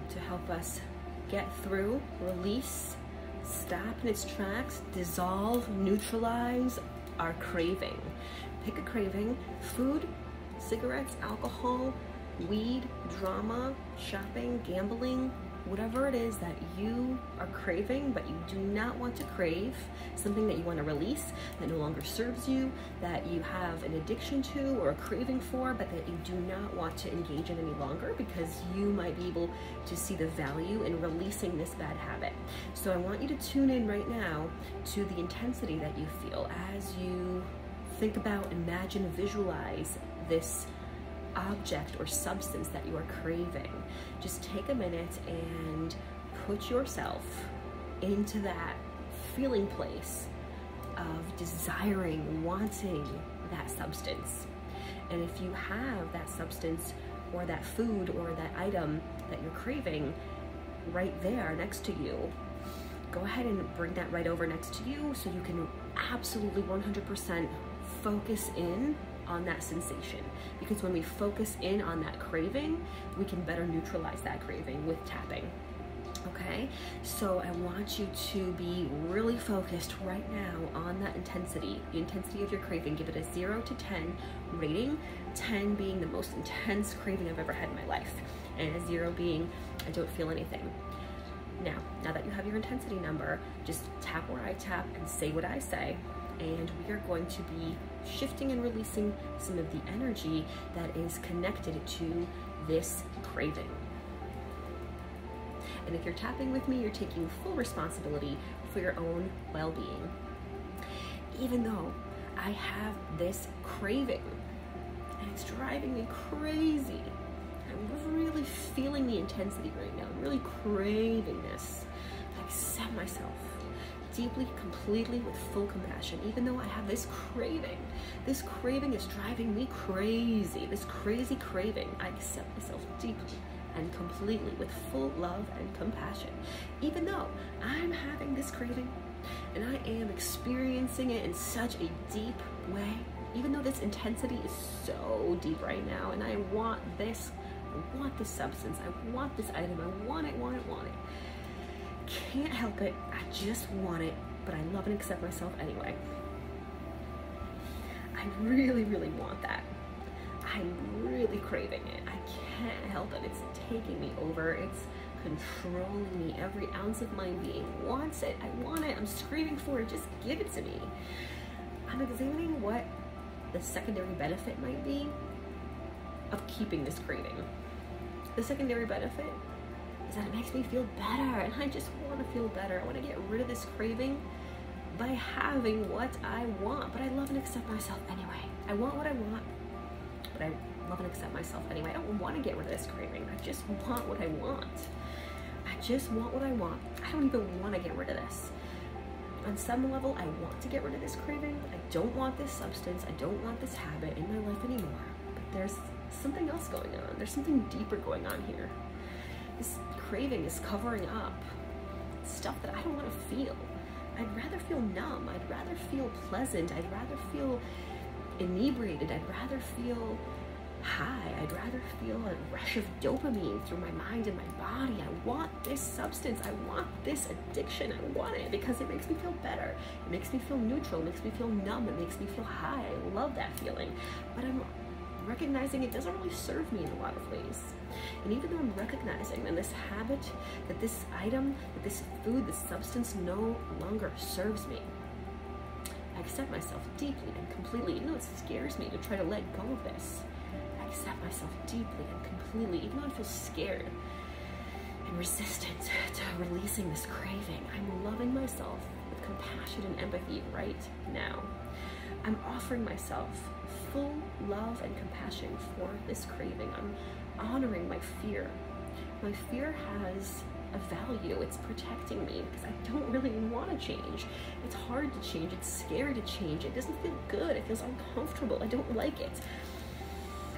to help us get through, release, stop in its tracks, dissolve, neutralize our craving. Pick a craving: food, cigarettes, alcohol, weed, drama, shopping, gambling, whatever it is that you are craving but you do not want to crave, something that you want to release that no longer serves you, that you have an addiction to or a craving for, but that you do not want to engage in any longer because you might be able to see the value in releasing this bad habit. So I want you to tune in right now to the intensity that you feel as you think about, imagine, visualize this object or substance that you are craving. Just take a minute and put yourself into that feeling place of desiring, wanting that substance. And if you have that substance or that food or that item that you're craving right there next to you, go ahead and bring that right over next to you so you can absolutely 100% focus in on that sensation. Because when we focus in on that craving, we can better neutralize that craving with tapping. Okay, so I want you to be really focused right now on that intensity, the intensity of your craving. Give it a 0 to 10 rating, 10 being the most intense craving I've ever had in my life, and a 0 being I don't feel anything. Now that you have your intensity number, just tap where I tap and say what I say, and we are going to be shifting and releasing some of the energy that is connected to this craving. And if you're tapping with me, you're taking full responsibility for your own well-being. Even though I have this craving and it's driving me crazy, I'm really feeling the intensity right now. I'm really craving this. I accept myself deeply, completely, with full compassion. Even though I have this craving is driving me crazy, this crazy craving, I accept myself deeply and completely with full love and compassion. Even though I'm having this craving and I am experiencing it in such a deep way, even though this intensity is so deep right now, and I want this substance, I want this item, I want it. Can't help it, I just want it, but I love and accept myself anyway. I really, really want that. I'm really craving it. I can't help it. It's taking me over. It's controlling me. Every ounce of my being wants it. I want it. I'm screaming for it. Just give it to me. I'm examining what the secondary benefit might be of keeping this craving. The secondary benefit is that it makes me feel better, and I just want to feel better. I want to get rid of this craving by having what I want, but I love and accept myself anyway. I want what I want, but I love and accept myself anyway. I don't want to get rid of this craving. I just want what I want. I just want what I want. I don't even want to get rid of this. On some level, I want to get rid of this craving. I don't want this substance. I don't want this habit in my life anymore. But there's something else going on. There's something deeper going on here. This craving is covering up stuff that I don't want to feel. I'd rather feel numb. I'd rather feel pleasant. I'd rather feel inebriated. I'd rather feel high. I'd rather feel a rush of dopamine through my mind and my body. I want this substance. I want this addiction. I want it because it makes me feel better. It makes me feel neutral. It makes me feel numb. It makes me feel high. I love that feeling. But I'm recognizing it doesn't really serve me in a lot of ways. And even though I'm recognizing that this habit, that this item, that this food, this substance no longer serves me, I accept myself deeply and completely. Even though it scares me to try to let go of this, I accept myself deeply and completely. Even though I feel scared and resistant to releasing this craving, I'm loving myself with compassion and empathy right now. I'm offering myself full love and compassion for this craving. I'm honoring my fear. My fear has a value. It's protecting me because I don't really want to change. It's hard to change. It's scary to change. It doesn't feel good. It feels uncomfortable. I don't like it.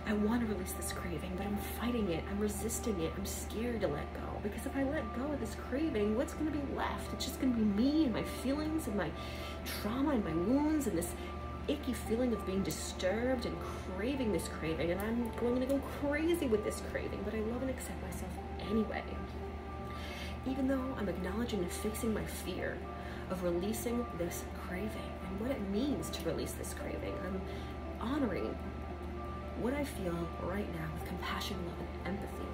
I want to release this craving, but I'm fighting it. I'm resisting it. I'm scared to let go, because if I let go of this craving, what's going to be left? It's just going to be me and my feelings and my trauma and my wounds and this icky feeling of being disturbed and craving this craving, and I'm going to go crazy with this craving, but I love and accept myself anyway. Even though I'm acknowledging and fixing my fear of releasing this craving and what it means to release this craving, I'm honoring what I feel right now with compassion, love, and empathy.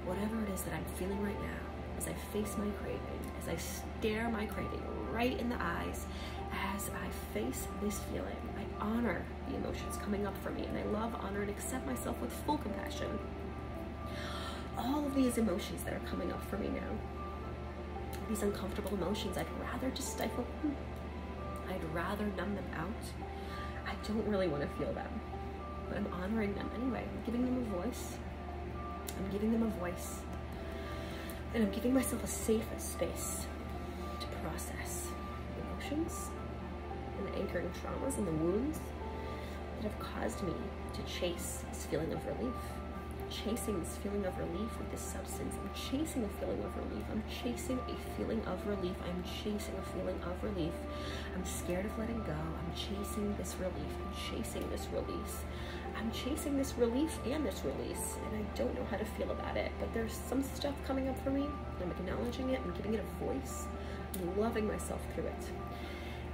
Whatever it is that I'm feeling right now, as I face my craving, as I stare my craving right in the eyes, as I face this feeling, I honor the emotions coming up for me, and I love, honor, and accept myself with full compassion. All of these emotions that are coming up for me now, these uncomfortable emotions, I'd rather just stifle them. I'd rather numb them out. I don't really want to feel them, but I'm honoring them anyway. I'm giving them a voice. I'm giving them a voice. And I'm giving myself a safe space to process the emotions and the anchoring traumas and the wounds that have caused me to chase this feeling of relief. Chasing this feeling of relief with this substance. I'm chasing a feeling of relief. I'm chasing a feeling of relief. I'm chasing a feeling of relief. I'm scared of letting go. I'm chasing this relief. I'm chasing this release. I'm chasing this relief and this release, and I don't know how to feel about it, but there's some stuff coming up for me. I'm acknowledging it. I'm giving it a voice. I'm loving myself through it.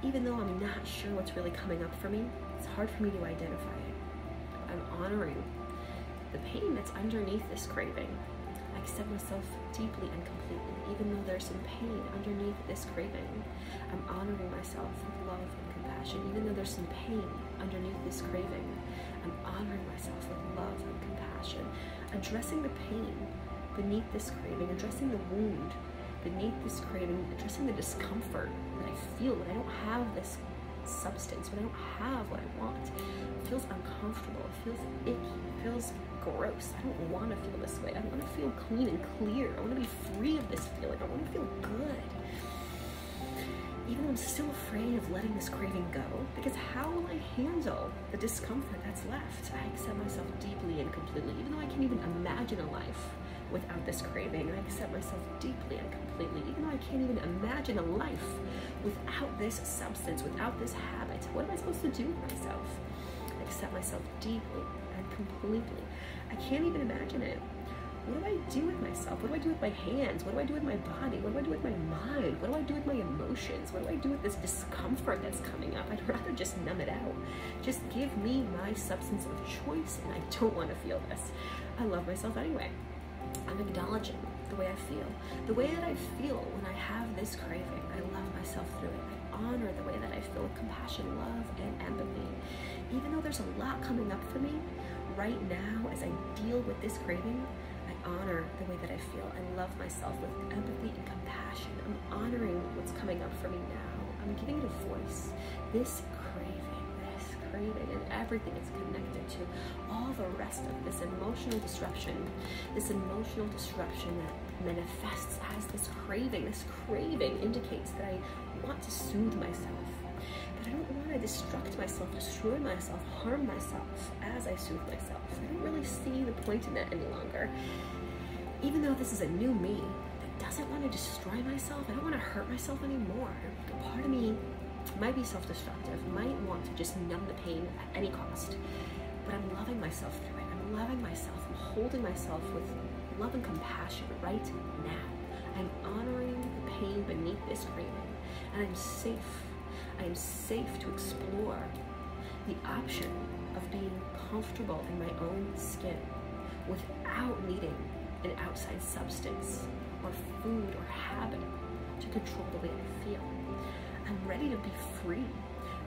Even though I'm not sure what's really coming up for me, it's hard for me to identify it. I'm honoring the pain that's underneath this craving. I accept myself deeply and completely, even though there's some pain underneath this craving. I'm honoring myself with love and compassion, even though there's some pain underneath this craving. I'm honoring myself with love and compassion, addressing the pain beneath this craving, addressing the wound beneath this craving, addressing the discomfort that I feel when I don't have this substance, when I don't have what I want. It feels uncomfortable, it feels icky, it feels gross. I don't want to feel this way. I want to feel clean and clear. I want to be free of this feeling. I want to feel good. Even though I'm still afraid of letting this craving go, because how will I handle the discomfort that's left? I accept myself deeply and completely, even though I can't even imagine a life without this craving. I accept myself deeply and completely, even though I can't even imagine a life without this substance, without this habit. What am I supposed to do with myself? I accept myself deeply and completely. I can't even imagine it. What do I do with myself? What do I do with my hands? What do I do with my body? What do I do with my mind? What do I do with my emotions? What do I do with this discomfort that's coming up? I'd rather just numb it out. Just give me my substance of choice, and I don't want to feel this. I love myself anyway. I'm acknowledging the way I feel. The way that I feel when I have this craving, I love myself through it. I honor the way that I feel with compassion, love, and empathy. Even though there's a lot coming up for me right now as I deal with this craving, I honor the way that I feel. I love myself with empathy and compassion. I'm honoring what's coming up for me now. I'm giving it a voice. This craving, and everything is connected to all the rest of this emotional disruption that manifests as this craving. This craving indicates that I want to soothe myself, but I don't want to destruct myself, destroy myself, harm myself as I soothe myself. I don't really see the point in that any longer. Even though this is a new me that doesn't want to destroy myself, I don't want to hurt myself anymore. A part of me might be self-destructive, might want to just numb the pain at any cost, but I'm loving myself through it. I'm loving myself. I'm holding myself with love and compassion right now. I'm honoring the pain beneath this craving, and I'm safe. I am safe to explore the option of being comfortable in my own skin without needing an outside substance or food or habit to control the way I feel. I'm ready to be free.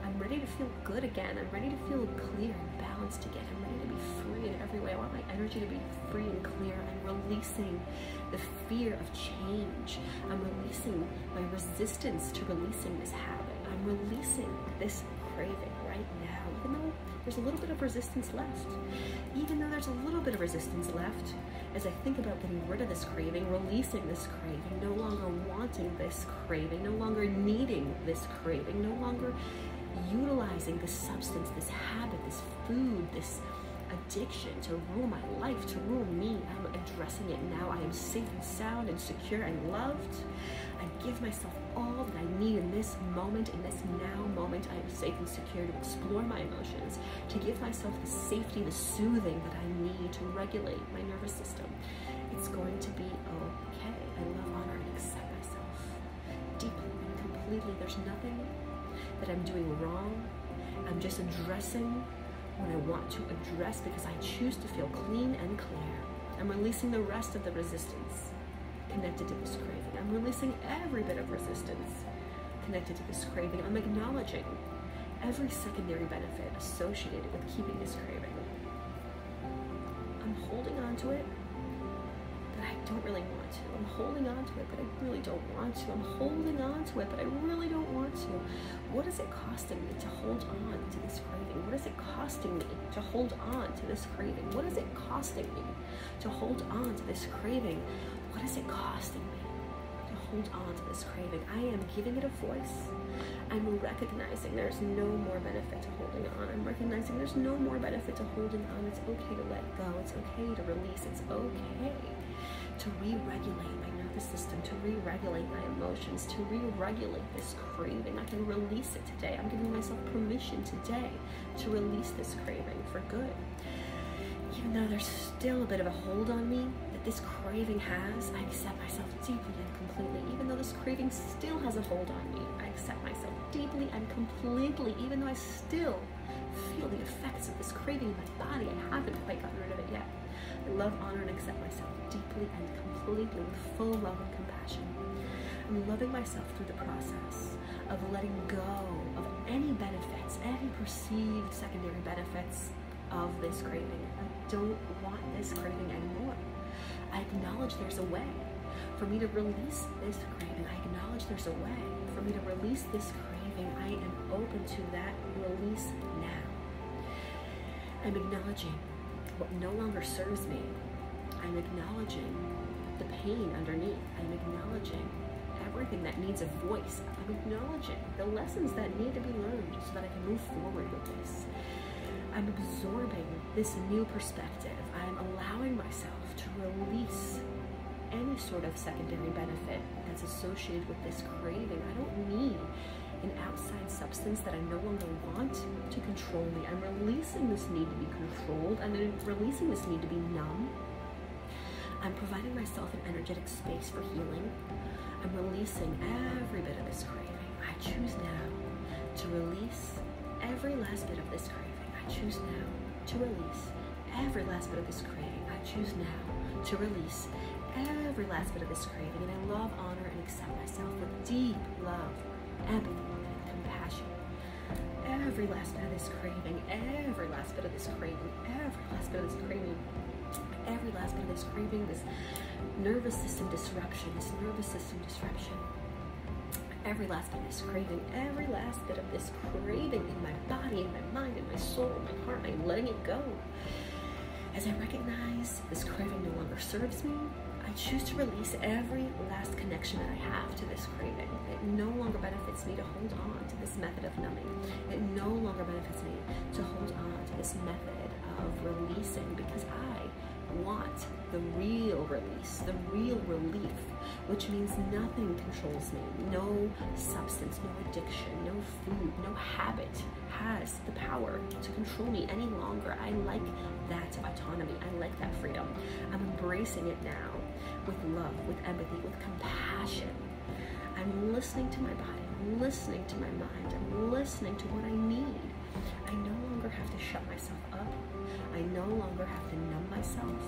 I'm ready to feel good again. I'm ready to feel clear and balanced again. I'm ready to be free in every way. I want my energy to be free and clear. I'm releasing the fear of change. I'm releasing my resistance to releasing this habit. I'm releasing this craving right now, even though there's a little bit of resistance left. Even though there's a little bit of resistance left, as I think about getting rid of this craving, releasing this craving, no longer wanting this craving, no longer needing this craving, no longer utilizing this substance, this habit, this food, this addiction to rule my life, to rule me. I'm addressing it now. I am safe and sound and secure and loved. I give myself all that I need in this moment, in this now moment. I am safe and secure to explore my emotions, to give myself the safety, the soothing that I need to regulate my nervous system. It's going to be okay. I love, honor, and accept completely. There's nothing that I'm doing wrong. I'm just addressing what I want to address because I choose to feel clean and clear. I'm releasing the rest of the resistance connected to this craving. I'm releasing every bit of resistance connected to this craving. I'm acknowledging every secondary benefit associated with keeping this craving. I'm holding on to it, but I don't really want to. I'm holding on to it, but I really don't want to. I'm holding on to it, but I really don't want to. What is it costing me to hold on to this craving? What is it costing me to hold on to this craving? What is it costing me to hold on to this craving? What is it costing me to hold on to this craving? I am giving it a voice. I'm recognizing there's no more benefit to holding on. I'm recognizing there's no more benefit to holding on. It's okay to let go. It's okay to release. It's okay to re-regulate my nervous system, to re-regulate my emotions, to re-regulate this craving. I can release it today. I'm giving myself permission today to release this craving for good. Even though there's still a bit of a hold on me that this craving has, I accept myself deeply and completely. Even though this craving still has a hold on me, I accept myself deeply and completely. Even though I still feel the effects of this craving in my body, I haven't quite gotten rid of it yet. I love, honor, and accept myself deeply and completely with full love and compassion. I'm loving myself through the process of letting go of any benefits, any perceived secondary benefits of this craving. I don't want this craving anymore. I acknowledge there's a way for me to release this craving. I acknowledge there's a way for me to release this craving. I am open to that release now. I'm acknowledging what no longer serves me. I'm acknowledging the pain underneath. I'm acknowledging everything that needs a voice. I'm acknowledging the lessons that need to be learned so that I can move forward with this. I'm absorbing this new perspective. I'm allowing myself to release any sort of secondary benefit that's associated with this craving. I don't need an outside substance that I no longer want to control me. I'm releasing this need to be controlled. I'm releasing this need to be numb. I'm providing myself an energetic space for healing. I'm releasing every bit of this craving. I choose now to release every last bit of this craving. I choose now to release every last bit of this craving. I choose now to release every last bit of this craving. And I love, honor, and accept myself with deep love, empathy, and compassion. Every last bit of this craving, every last bit of this craving, every last bit of this craving, every last bit of this craving, this nervous system disruption, every last bit of this craving, every last bit of this craving in my body, in my mind, in my soul, in my heart. I'm letting it go. As I recognize this craving no longer serves me, I choose to release every last connection that I have to this craving. It no longer benefits me to hold on to this method of numbing. It no longer benefits me to hold on to this method of releasing, because I want the real release, the real relief, which means nothing controls me. No substance, no addiction, no food, no habit has the power to control me any longer. I like that autonomy. I like that freedom. I'm embracing it now with love, with empathy, with compassion. I'm listening to my body. I'm listening to my mind. I'm listening to what I need. I no longer have to shut myself up. I no longer have to numb myself.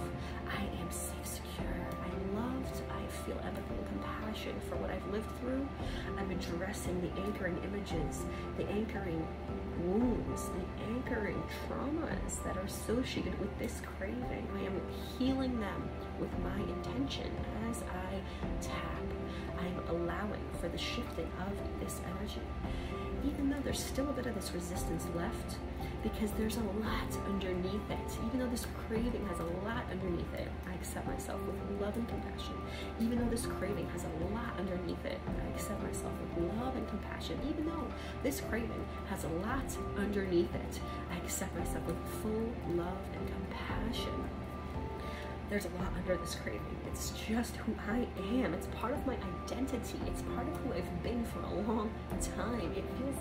I am safe, secure. I'm loved. I feel empathy and compassion for what I've lived through. I'm addressing the anchoring images, the anchoring wounds, the anchoring traumas that are associated with this craving. I am healing them with my intention as I tap. I'm allowing for the shifting of this energy. Even though there's still a bit of this resistance left, because there's a lot underneath it. Even though this craving has a lot underneath it, I accept myself with love and compassion. Even though this craving has a lot underneath it, I accept myself with love and compassion. Even though this craving has a lot underneath it, I accept myself with full love and compassion. There's a lot under this craving. It's just who I am. It's part of my identity. It's part of who I've been for a long time. It feels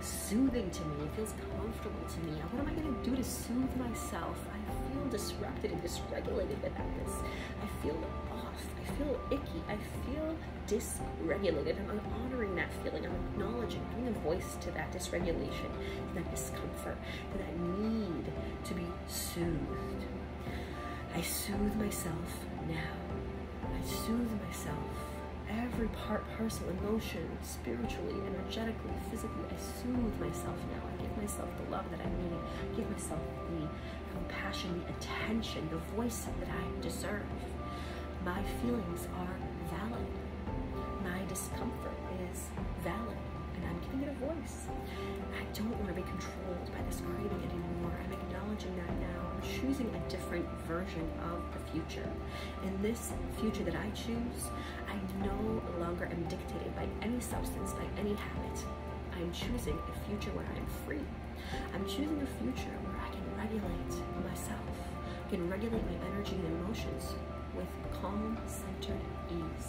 soothing to me. It feels comfortable to me. What am I going to do to soothe myself? I feel disrupted and dysregulated without this. I feel off. I feel icky. I feel dysregulated. I'm honoring that feeling. I'm acknowledging, giving a voice to that dysregulation, to that discomfort, to that need to be soothed. I soothe myself now. I soothe myself. Every part, parcel, emotion, spiritually, energetically, physically, I soothe myself now. I give myself the love that I need. I give myself the compassion, the attention, the voice that I deserve. My feelings are valid. My discomfort is valid, and I'm giving it a voice. I don't want to be controlled by this craving anymore. I'm acknowledging that now. I'm choosing a different version of the future. In this future that I choose, I no longer am dictated by any substance, by any habit. I'm choosing a future where I am free. I'm choosing a future where I can regulate myself. I can regulate my energy and emotions with calm, centered ease.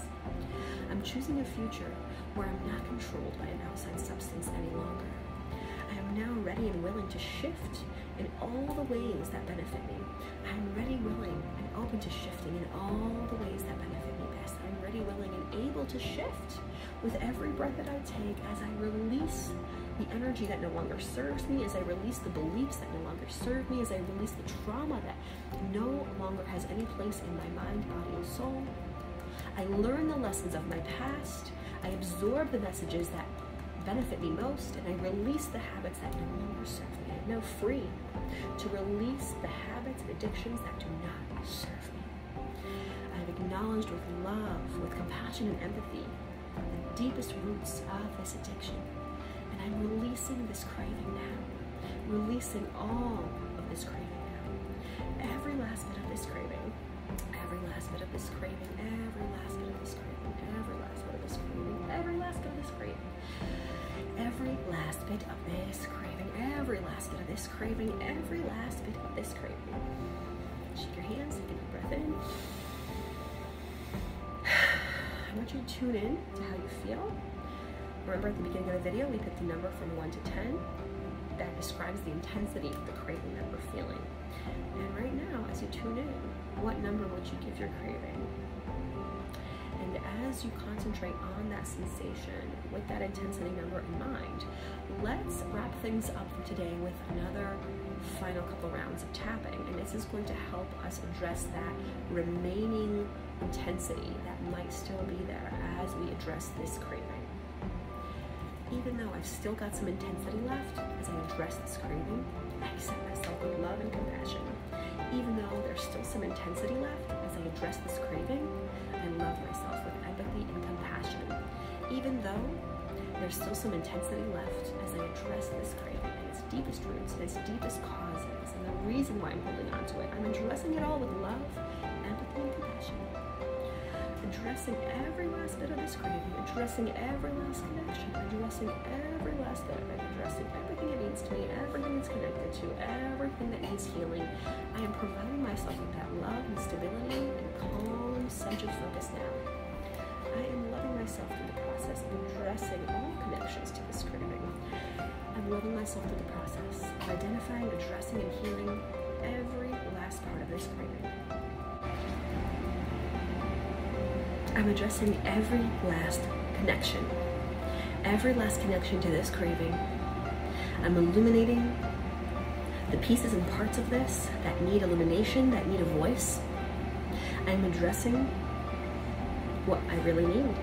I'm choosing a future where I'm not controlled by an outside substance any longer. I am now ready and willing to shift in all the ways that benefit me. I'm ready, willing, and open to shifting in all the ways that benefit me best. I'm ready, willing, and able to shift with every breath that I take as I release the energy that no longer serves me, as I release the beliefs that no longer serve me, as I release the trauma that no longer has any place in my mind, body, and soul. I learn the lessons of my past. I absorb the messages that benefit me most, and I release the habits that no longer serve me. I'm now free to release the habits and addictions that do not serve me. I've acknowledged with love, with compassion and empathy, the deepest roots of this addiction. And I'm releasing this craving now. Releasing all of this craving now. Every last bit of this craving. Every last bit of this craving. Every last bit of this craving. Every last bit of this craving. Every last bit of this craving. Every last bit of this craving. Every last bit of this craving. Every last bit of this craving. Shake your hands. Take a deep breath in. I want you to tune in to how you feel. Remember at the beginning of the video, we picked a number from 1 to 10 that describes the intensity of the craving that we're feeling. And right now, as you tune in, what number would you give your craving? And as you concentrate on that sensation with that intensity number in mind, let's wrap things up for today with another final couple rounds of tapping. And this is going to help us address that remaining intensity that might still be there as we address this craving. Even though I've still got some intensity left as I address this craving, I accept myself with love and compassion. Even though there's still some intensity left as I address this craving, I love myself with empathy and compassion. Even though there's still some intensity left as I address this craving and its deepest roots and its deepest causes and the reason why I'm holding on to it, I'm addressing it all with love, empathy, and compassion. Addressing every last bit of this craving, addressing every last connection, addressing every last bit of it, addressing everything it means to me, everything it's connected to, everything that needs healing. I am providing myself with that love and stability and calm, centered focus now. I am loving myself through the process of addressing all connections to this craving. I'm loving myself through the process of identifying, addressing, and healing every last part of this craving. I'm addressing every last connection to this craving. I'm illuminating the pieces and parts of this that need illumination, that need a voice. I'm addressing what I really need.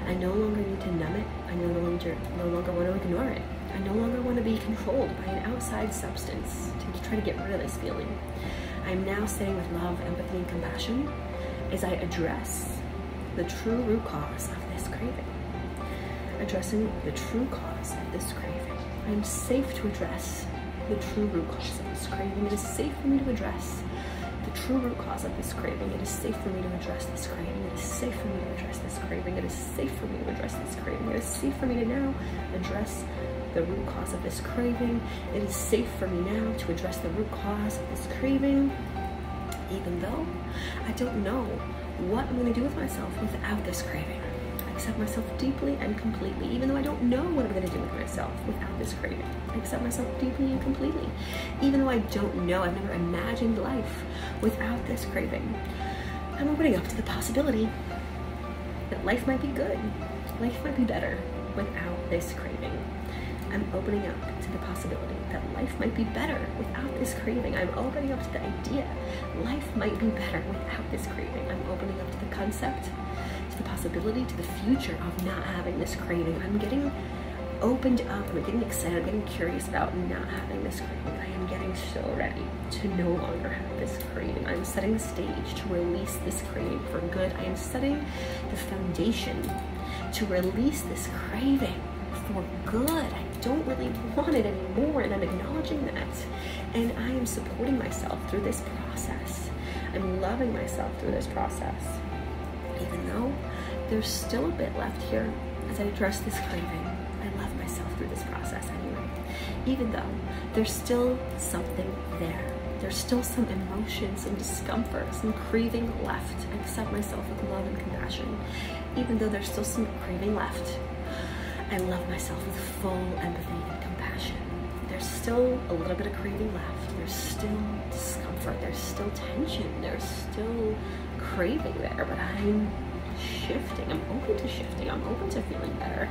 I no longer need to numb it. I no longer want to ignore it. I no longer want to be controlled by an outside substance to try to get rid of this feeling. I'm now saying with love, empathy, and compassion as I address the true root cause of this craving. Addressing the true cause of this craving. I'm safe to address the true root cause of this craving. It is safe for me to address the true root cause of this craving. It is safe for me to address this craving. It is safe for me to address this craving. It is safe for me to address this craving. It is safe for me to now address the root cause of this craving. It is safe for me now to address the root cause of this craving, even though I don't know what I'm going to do with myself without this craving. I accept myself deeply and completely, even though I don't know what I'm going to do with myself without this craving. I accept myself deeply and completely, even though I don't know, I've never imagined life without this craving. I'm opening up to the possibility that life might be good, life might be better without this craving. I'm opening up to the possibility that life might be better without this craving. I'm opening up to the idea life might be better without this craving. I'm opening up to the concept, to the possibility, to the future of not having this craving. I'm getting opened up, I'm getting excited, I'm getting curious about not having this craving. I am getting so ready to no longer have this craving. I'm setting the stage to release this craving for good. I am setting the foundation to release this craving for good. I don't really want it anymore, and I'm acknowledging that. And I am supporting myself through this process. I'm loving myself through this process. Even though there's still a bit left here as I address this craving, I love myself through this process anyway. Even though there's still something there. There's still some emotion, some discomfort, some craving left. I accept myself with love and compassion. Even though there's still some craving left, I love myself with full empathy and compassion. There's still a little bit of craving left. There's still discomfort. There's still tension. There's still craving there, but I'm shifting. I'm open to shifting. I'm open to feeling better.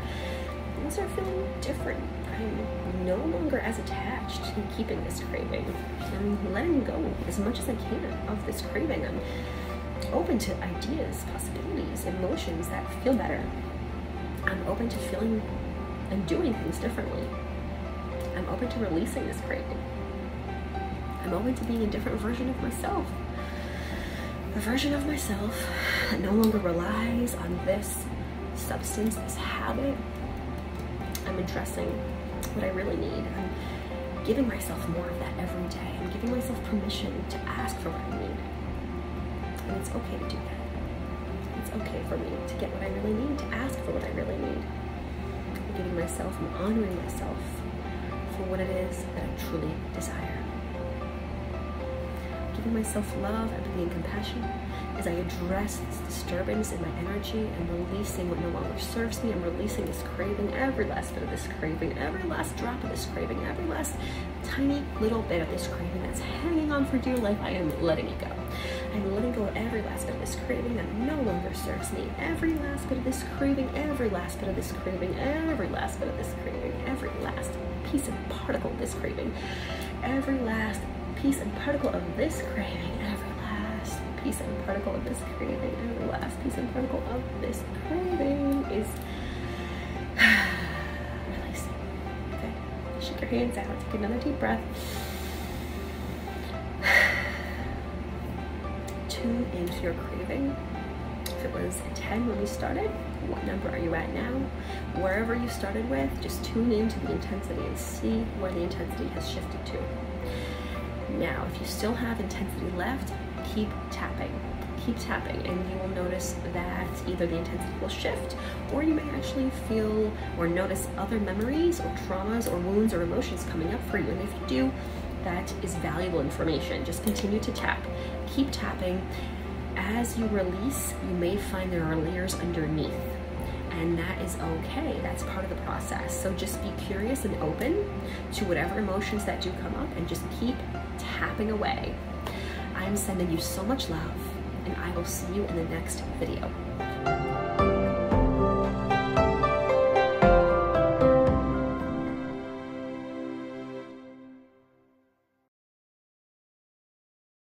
Things are feeling different. I'm no longer as attached to keeping this craving. I'm letting go as much as I can of this craving. I'm open to ideas, possibilities, emotions that feel better. I'm open to feeling and doing things differently. I'm open to releasing this craving. I'm open to being a different version of myself. A version of myself that no longer relies on this substance, this habit. I'm addressing what I really need. I'm giving myself more of that every day. I'm giving myself permission to ask for what I need. And it's okay to do that. It's okay for me to get what I really need, to ask for what I really need. I'm giving myself and honoring myself for what it is that I truly desire. Giving myself love, empathy, and compassion as I address this disturbance in my energy and releasing what no longer serves me. I'm releasing this craving, every last bit of this craving, every last drop of this craving, every last tiny little bit of this craving that's hanging on for dear life. I am letting it go. I'm letting go of every last bit of this craving that no longer serves me. Every last bit of this craving, every last bit of this craving, every last bit of this craving, every last piece and particle of this craving, every last piece and particle of this craving, every last piece and particle of this craving, every last piece and particle of this craving is releasing. Okay, shake your hands out, take another deep breath. Tune into your craving. If it was a 10 when we started, what number are you at now? Wherever you started with, just tune into the intensity and see where the intensity has shifted to. Now, if you still have intensity left, keep tapping. Keep tapping, and you will notice that either the intensity will shift, or you may actually feel or notice other memories or traumas or wounds or emotions coming up for you. And if you do, that is valuable information. Just continue to tap. Keep tapping. As you release, you may find there are layers underneath, and that is okay. That's part of the process. So just be curious and open to whatever emotions that do come up, and just keep tapping away. I'm sending you so much love, and I will see you in the next video.